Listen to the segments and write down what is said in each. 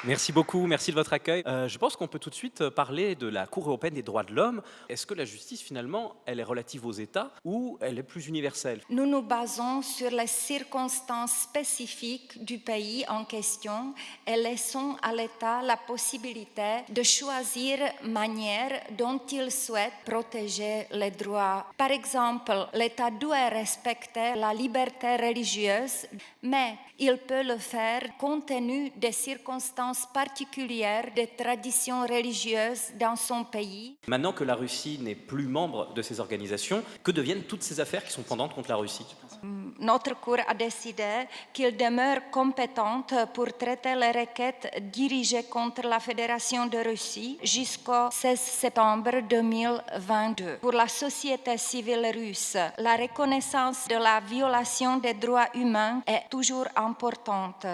Merci beaucoup, merci de votre accueil. Je pense qu'on peut tout de suite parler de la Cour européenne des droits de l'homme. Est-ce que la justice, finalement, elle est relative aux États ou elle est plus universelle? Nous nous basons sur les circonstances spécifiques du pays en question et laissons à l'État la possibilité de choisir manière dont il souhaite protéger les droits. Par exemple, l'État doit respecter la liberté religieuse, mais il peut le faire compte tenu des circonstances particulières des traditions religieuses dans son pays. Maintenant que la Russie n'est plus membre de ces organisations, que deviennent toutes ces affaires qui sont pendantes contre la Russie? Notre Cour a décidé qu'il demeure compétente pour traiter les requêtes dirigées contre la Fédération de Russie jusqu'au 16 septembre 2022. Pour la société civile russe, la reconnaissance de la violation des droits humains est toujours importante.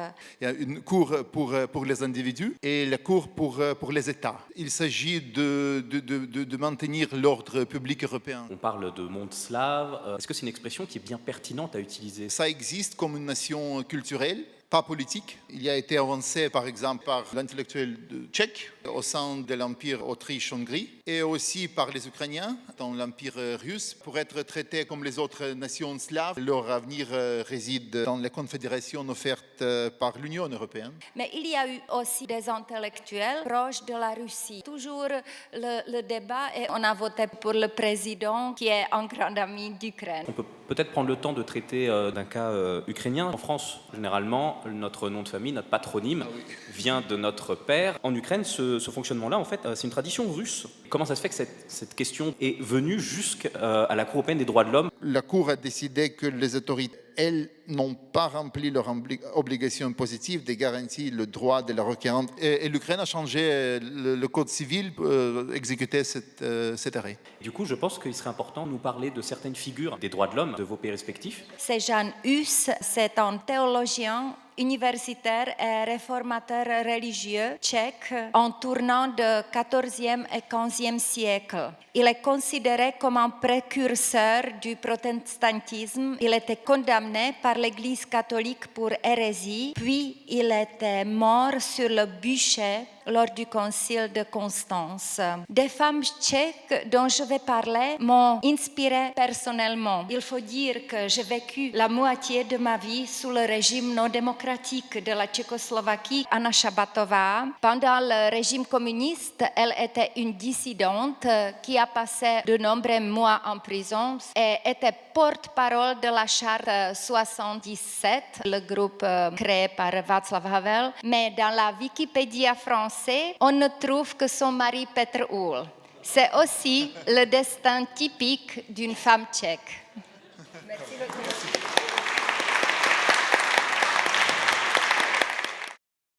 Il y a une cour pour les individus et la cour pour les États. Il s'agit de maintenir l'ordre public européen. On parle de monde slave. Est-ce que c'est une expression qui est bien pertinente à utiliser? Ça existe comme une nation culturelle, pas politique. Il a été avancé par exemple par l'intellectuel tchèque au sein de l'Empire Autriche-Hongrie et aussi par les Ukrainiens dans l'Empire russe. Pour être traités comme les autres nations slaves, leur avenir réside dans les confédérations offertes par l'Union européenne. Mais il y a eu aussi des intellectuels proches de la Russie. Toujours le débat et on a voté pour le président qui est un grand ami d'Ukraine. On peut peut-être prendre le temps de traiter d'un cas ukrainien. En France, généralement, notre nom de famille, notre patronyme, vient de notre père. En Ukraine, ce fonctionnement-là, en fait, c'est une tradition russe. Comment ça se fait que cette question est venue jusqu'à la Cour européenne des droits de l'homme? La Cour a décidé que les autorités, elles, n'ont pas rempli leur obligation positive de garantir le droit de la requérante. Et l'Ukraine a changé le code civil pour exécuter cet arrêt. Du coup, je pense qu'il serait important de nous parler de certaines figures des droits de l'homme de vos pays respectifs. C'est Jan Hus, c'est un théologien universitaire et réformateur religieux tchèque en tournant de 14e et 15e siècle. Il est considéré comme un précurseur du protestantisme. Il était condamné par l'Église catholique pour hérésie, puis il était mort sur le bûcher lors du concile de Constance. Des femmes tchèques dont je vais parler m'ont inspirée personnellement. Il faut dire que j'ai vécu la moitié de ma vie sous le régime non démocratique de la Tchécoslovaquie. Anna Shabatová, pendant le régime communiste, elle était une dissidente qui a passé de nombreux mois en prison et était porte-parole de la charte 77, le groupe créé par Václav Havel. Mais dans la Wikipédia française, on ne trouve que son mari Petr Uhl. C'est aussi le destin typique d'une femme tchèque. Merci beaucoup.